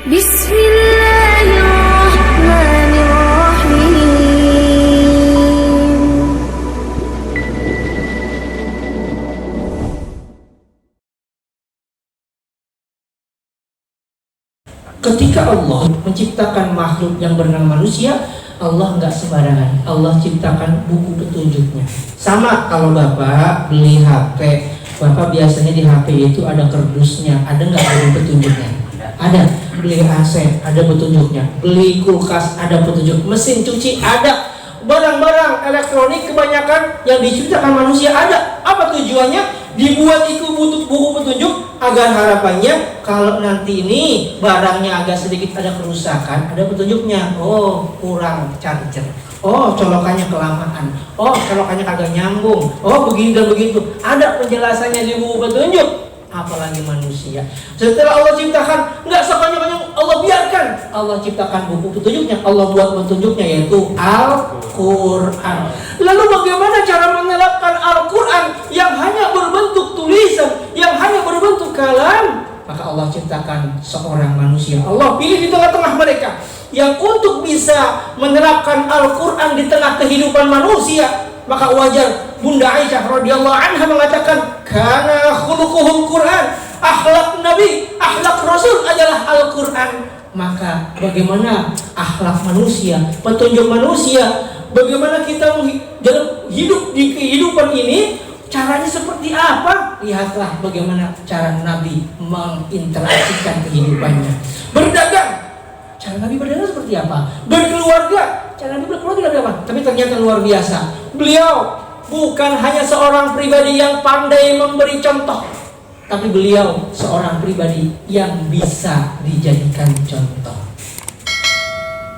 Bismillahirrahmanirrahim. Ketika Allah menciptakan makhluk yang bernama manusia, Allah nggak sembarangan. Allah ciptakan buku petunjuknya. Sama kalau Bapak beli HP, Bapak biasanya di HP itu ada kardusnya, ada nggak buku petunjuknya? Ada. Beli AC, ada petunjuknya. Beli kulkas, ada petunjuk. Mesin cuci, ada. Barang-barang elektronik kebanyakan yang diciptakan manusia ada. Apa tujuannya? Dibuat itu butuh buku petunjuk agar harapannya kalau nanti ini barangnya agak sedikit ada kerusakan, ada petunjuknya. Oh, kurang charger. Oh, colokannya kelamaan. Oh, colokannya kagak nyambung. Oh, begini dan begitu. Ada penjelasannya di buku petunjuk. Apalagi manusia. Setelah Allah ciptakan, nggak sepanjang-panjang Allah biarkan. Allah ciptakan buku petunjuknya. Allah buat petunjuknya yaitu Al-Quran. Lalu bagaimana cara menerapkan Al-Quran yang hanya berbentuk tulisan, yang hanya berbentuk kalam? Maka Allah ciptakan seorang manusia. Allah pilih di tengah-tengah mereka yang untuk bisa menerapkan Al-Quran di tengah kehidupan manusia. Maka wajar Bunda Aisyah radhiyallahu anha mengatakan, "Kana khuluquhul Quran." Akhlak Nabi, akhlak Rasul adalah Al-Quran. Maka bagaimana akhlak manusia, petunjuk manusia, bagaimana kita hidup di kehidupan ini, caranya seperti apa? Lihatlah bagaimana cara Nabi menginteraksikan kehidupannya. Berdagang, cara Nabi berdagang seperti apa? Berkeluarga, cara Nabi berkeluarga seperti apa? Tapi ternyata luar biasa. Beliau bukan hanya seorang pribadi yang pandai memberi contoh, tapi beliau seorang pribadi yang bisa dijadikan contoh.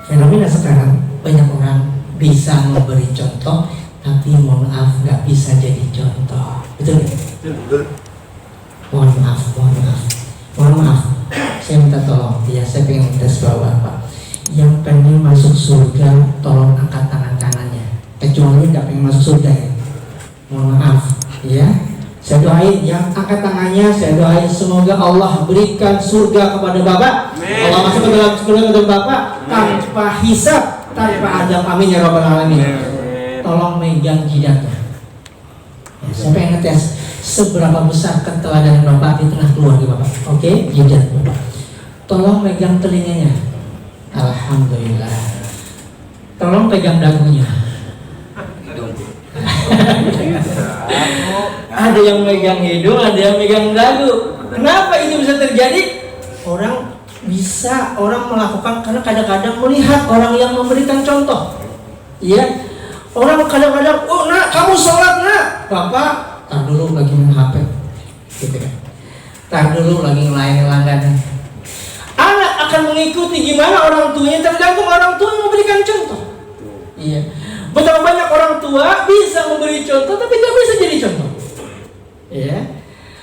Fenomena sekarang banyak orang bisa memberi contoh, tapi mohon maaf nggak bisa jadi contoh. Betul? Betul. Mohon maaf. Saya minta tolong, ya saya pengen tes bawah Pak. Yang pengen masuk surga, tolong angkat tangan kanannya. Kecuali nggak pengen masuk surga ya. Mohon maaf, ya. Saya doain yang angkat tangannya, saya doain semoga Allah berikan surga kepada Bapak. Amin. Allah masuk ke dalam surga kepada Bapak tanpa hisab, tanpa azab. Amin ya rabbal alamin. Tolong megang jidatnya. Ya, saya pengen ngetes seberapa besar keteladanan Bapak di tengah keluarga Bapak. Oke, jidat Bapak. Tolong megang telinganya. Alhamdulillah. Tolong pegang dagunya. Ada yang megang hidung, ada yang megang dagu. Kenapa itu bisa terjadi? Orang melakukan karena kadang-kadang melihat orang yang memberikan contoh. Iya. Orang kadang-kadang, "Oh nak, kamu sholat nak." "Bapak, tar dulu lagi main HP." Gitu kan. "Tar dulu lagi ngelayanin langganan." Anak akan mengikuti gimana orang tuanya, tergantung orang tua yang memberikan contoh. Iya. Betapa banyak orang tua bisa memberi contoh tapi tidak bisa jadi contoh. Iya.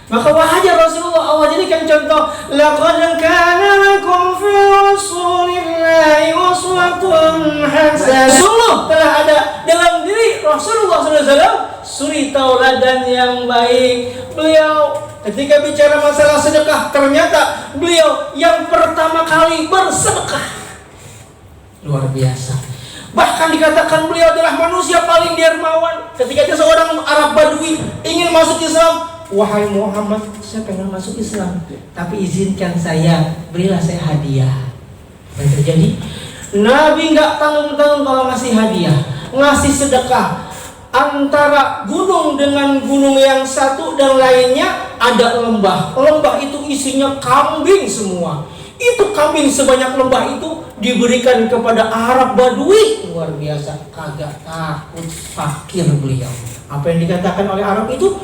Maka wajar Rasulullah Allah jadikan contoh. Laqad kana lakum fi Rasulillahi uswatun hasanah. Sungguh telah ada dalam diri Rasulullah SAW suri tauladan yang baik. Beliau ketika bicara masalah sedekah, ternyata beliau yang pertama kali bersedekah. Luar biasa. Bahkan dikatakan beliau adalah manusia paling dermawan. Ketika ada seorang Arab Badui ingin masuk Islam, "Wahai Muhammad, saya pengen masuk Islam, tapi izinkan saya, berilah saya hadiah." Yang terjadi, Nabi nggak tanggung-tanggung kalau ngasih hadiah, ngasih sedekah. Antara gunung dengan gunung yang satu dan lainnya ada lembah. Lembah itu isinya kambing semua. Itu kambing sebanyak lembah itu diberikan kepada Arab Badui. Luar biasa, kagak takut fakir beliau. Apa yang dikatakan oleh Arab itu?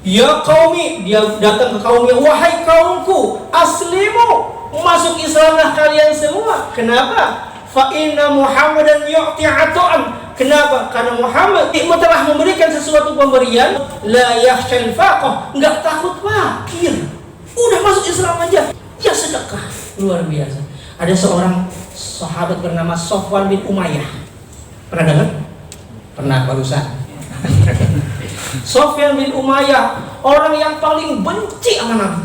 "Ya qaumi," dia datang ke kaumnya, "Wahai kaumku, aslimu, masuk Islamlah kalian semua." Kenapa? "Fa inna Muhammadan yu'ti ata'an." Kenapa? Karena Muhammad telah memberikan sesuatu pemberian, la yakhshal faqah, enggak takut fakir. Udah masuk Islam aja, ya sedekah. Luar biasa. Ada seorang sahabat bernama Sofwan bin Umayyah. Pernah dengar? Pernah barusan. Sofyan bin Umayyah, orang yang paling benci sama Nabi.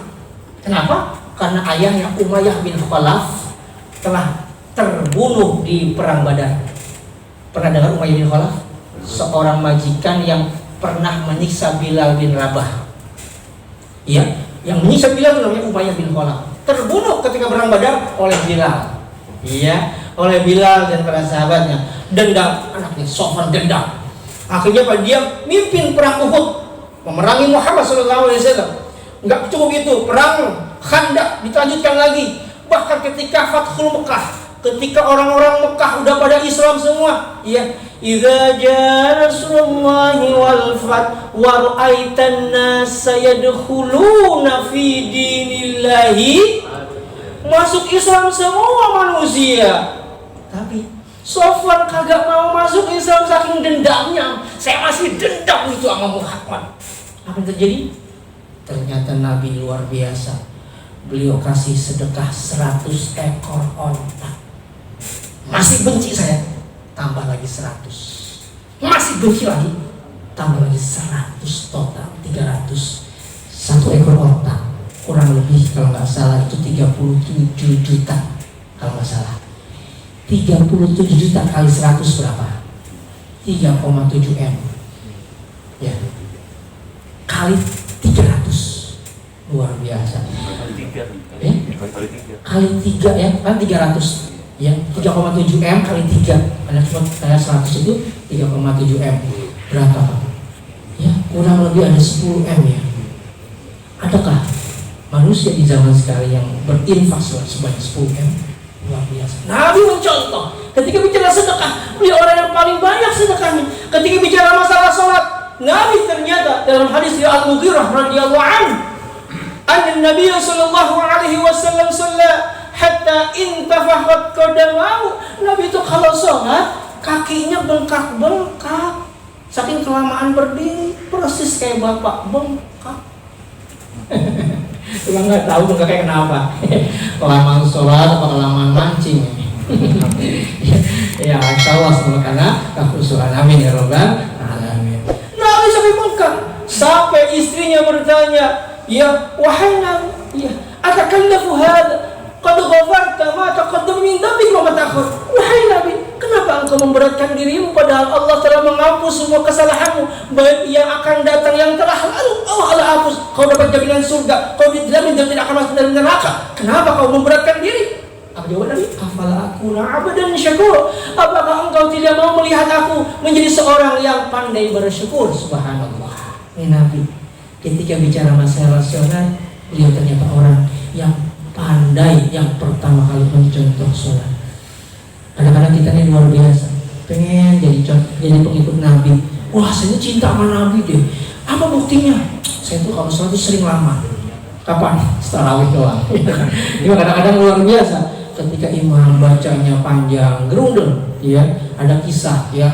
Kenapa? karena ayahnya Umayyah bin Khalaf telah terbunuh di perang Badar. Pernah dengar Umayyah bin Khalaf? Seorang majikan yang pernah menyiksa Bilal bin Rabah. Iya, yang menyiksa Bilal itu namanya Umayyah bin Khalaf. Terbunuh ketika perang Badar oleh Bilal. Iya, oleh Bilal dan para sahabatnya. Dendam, anaknya Sofwan dendam. Akhirnya dia mimpin perang Uhud, memerangi Muhammad SAW. Enggak cukup itu, perang Khandaq dilanjutkan lagi. Bahkan ketika Fathul Mekah, ketika orang-orang Mekah udah pada Islam semua, ya, idza jaa nasrullahi wal fath wa ra'aitan nasa yadkhuluna fi dinillahi, masuk Islam semua manusia. Tapi Sofwan kagak mau masuk Islam saking dendamnya. Saya masih dendam itu sama Muhammad. Apa yang terjadi? Ternyata Nabi luar biasa. Beliau kasih sedekah 100 ekor onta. Masih benci saya, tambah lagi 100. Masih benci lagi, tambah lagi 100, total 300. 1 ekor onta kurang lebih kalau nggak salah itu 37 juta kalau nggak salah. 37 juta kali 100 berapa? 3,7 M. Ya. Kali 300. Luar biasa. Kali 3 ya, kan 300. Ya, 3,7 M kali 3. Ada cuma kayak 100 itu 3,7 M. Berapa, Pak? Ya, kurang lebih ada 10 M ya. Adakah manusia di zaman sekarang yang berinfak sebanyak 10 M? Luar biasa. Nabi mencontoh. Ketika bicara sedekah, beliau orang yang paling banyak sedekahnya. Ketika bicara masalah sholat, Nabi ternyata dalam hadis dari Al-Mughirah radhiyallahu anhu, anna Nabi sallallahu alaihi wasallam shalla hatta intafakhat qadamahu. Nabi itu kalau sholat kakinya bengkak-bengkak saking kelamaan berdiri, persis kayak bapak bengkak. Cuma nggak tahu bengkak kayak kenapa. Kelamaan sholat atau kelamaan mancing. Ya, insyaallah semua karena kekhusyuan. Amin ya rabbal alamin. Nabi sampai bengkak, sampai istrinya bertanya, ya wahai Nabi, ya atakallafu hadza qad ghafarta ma taqaddama min dhanbika wa ma ta'akhkhar. Wahai Nabi, kenapa engkau memberatkan dirimu padahal Allah telah menghapus semua kesalahanmu, baik yang akan datang yang telah lalu Allah telah hapus. Kau dapat jaminan surga, kau dijamin dan tidak akan masuk dalam neraka. Kenapa kau memberatkan diri? Apa jawaban Nabi? Afala akuna 'abdan syakur. Apakah engkau tidak mau melihat aku menjadi seorang yang pandai bersyukur? Subhanallah. Ini Nabi ketika bicara masalah sholat, beliau ternyata orang yang pandai, yang pertama kali mencontoh sholat. Kadang-kadang kita ini luar biasa, pengen jadi pengikut Nabi. Wah, saya cinta sama Nabi deh. Apa buktinya? Saya tuh kalau sholat itu sering lama. Kapan? Tarawih doang. Ini kadang-kadang luar biasa. Ketika imam bacanya panjang, gerundel, ya, ada kisah, ya,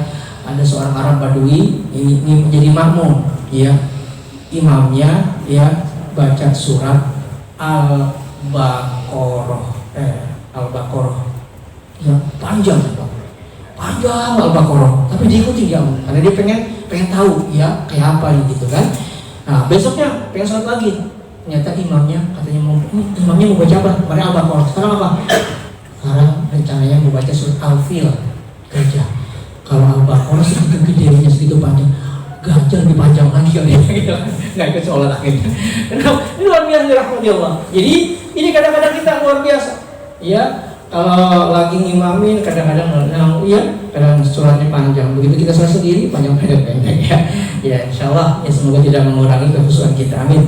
ada seorang Arab Badui ini menjadi makmum, ya, imamnya, ya, baca surat Al-Baqarah, ya, panjang Al-Baqarah, tapi diikuti dia, karena dia pengen tahu, ya, kayak apa gitu kan. Nah, besoknya pengen sholat lagi. Ternyata imamnya mau baca apa? Kemarin Al-Baqarah. Sekarang apa? Sekarang rencananya mau baca surat Al-Fil, gajah. Kalau Al-Baqarah segitu gedenya, segitu panjang, gajah lebih panjang lagi kali ya, gitu kan? Nggak ikut sholat akhirnya. Ini luar biasa rahmat Allah. Jadi ini kadang-kadang kita luar biasa. Ya, kalau lagi ngimamin kadang-kadang kadang suratnya panjang. Begitu kita sholat sendiri panjang-pendek ya. Ya, insyaallah ya, semoga tidak mengurangi kekhusyuan kita. Amin.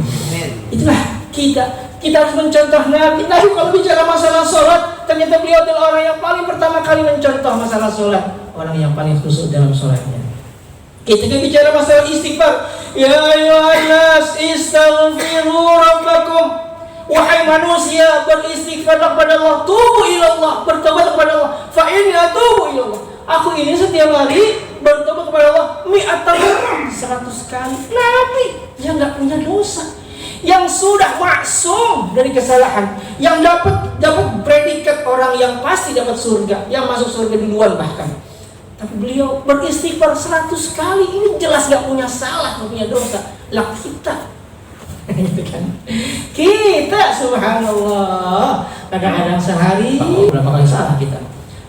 Itulah kita harus mencontoh Nabi. Nabi kalau bicara masalah sholat, ternyata beliau adalah orang yang paling pertama kali mencontoh masalah sholat, orang yang paling khusyuk dalam sholatnya. Kita bicara masalah istighfar, ya ayyuhan nas istaghfiru rabbakum. Wahai manusia, beristighfarlah kepada Allah, tubu ila Allah, bertobat kepada Allah. Fa inni atubu ila Allah. Aku ini setiap hari bertobat kepada Allah 100 kali. Nabi yang enggak punya dosa, yang sudah maksum dari kesalahan, yang dapat predikat orang yang pasti dapat surga, yang masuk surga duluan bahkan. Tapi beliau beristighfar 100 kali. Ini jelas gak punya salah, gak punya dosa. Lah kita Gitu kan. Kita subhanallah kadang-kadang sehari berapa kali salah kita.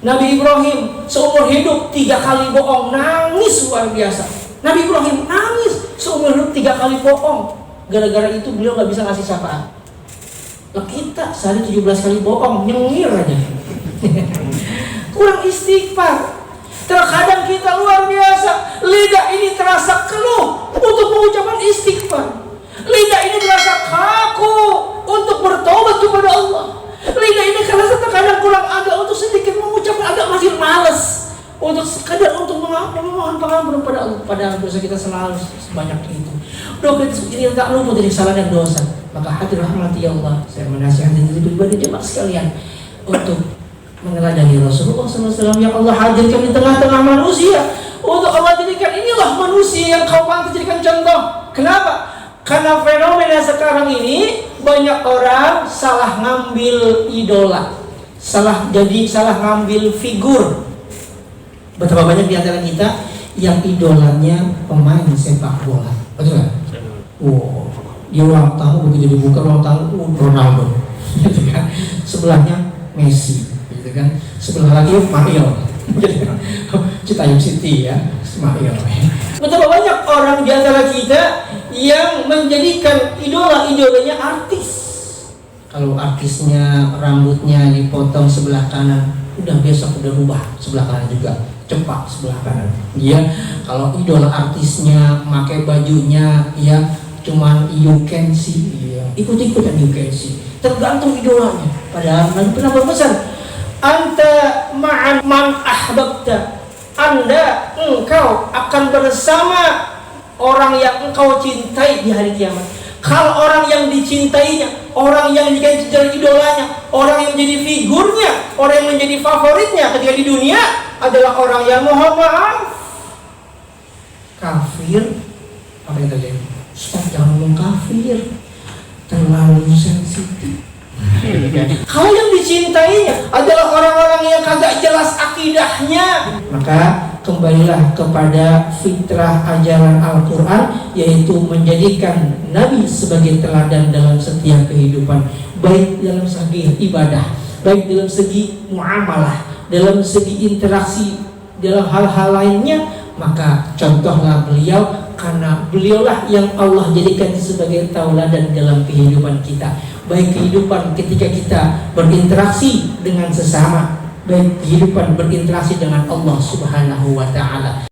Nabi Ibrahim seumur hidup 3 kali bohong, nangis luar biasa. Nabi Ibrahim nangis seumur hidup 3 kali bohong. Gara-gara itu beliau nggak bisa ngasih syafaat. Lah kita sehari 17 kali bohong, nyengir aja. Kurang istighfar. Terkadang kita luar biasa, lidah ini terasa keluh untuk mengucapkan istighfar. Lidah ini terasa kaku untuk bertobat kepada Allah. Lidah ini terasa terkadang kurang agak untuk sedikit mengucapkan, agak masih malas untuk sekadar untuk memohon pengampunan pada Allah. Padahal dosa kita selalu sebanyak itu. Doa kita tak luput dari kesalahan dan dosa. Maka hati rahmati Allah, saya menasihati diri pribadi jemaah sekalian untuk meneladani Rasulullah SAW yang Allah hadirkan di tengah-tengah manusia. Untuk Allah jadikan, inilah manusia yang kau pantas jadikan contoh. Kenapa? Karena fenomena sekarang ini banyak orang salah ngambil idola, salah ngambil figur. Betapa banyak di antara kita yang idolanya pemain sepak bola, betul nggak? Wow, dia ulang tahun begitu dibuka ulang tahun Ronaldo, gitu kan? Sebelahnya Messi, gitu kan? Sebelah lagi Mario, Citayam City ya, Mario. Betapa banyak orang di antara kita yang menjadikan idolanya artis. Kalau artisnya rambutnya dipotong sebelah kanan, udah besok udah rubah sebelah kanan juga, cepat sebelah kanan. Iya, kalau idola artisnya pakai bajunya ya cuman you can see, ya, ikut-ikutan you can see. Tergantung idolanya. Padahal Nabi pernah berpesan, anta ma'an man ahbabta. Engkau akan bersama orang yang engkau cintai di hari kiamat. Kalau orang yang dicintainya, orang yang jadi idolanya, orang yang menjadi figurnya, orang yang menjadi favoritnya ketika di dunia adalah orang yang mohon maaf kafir, apa yang terjadi? Ustaz, jangan ngomong kafir, terlalu sensitif. Kalau yang dicintainya adalah orang-orang yang kagak jelas akidahnya, maka kembalilah kepada fitrah ajaran Al-Quran, yaitu menjadikan Nabi sebagai teladan dalam setiap kehidupan, baik dalam segi ibadah, baik dalam segi muamalah, dalam segi interaksi, dalam hal-hal lainnya. Maka contohlah beliau, karena beliaulah yang Allah jadikan sebagai tauladan dalam kehidupan kita, baik kehidupan ketika kita berinteraksi dengan sesama, baik kehidupan berinteraksi dengan Allah Subhanahu wa ta'ala.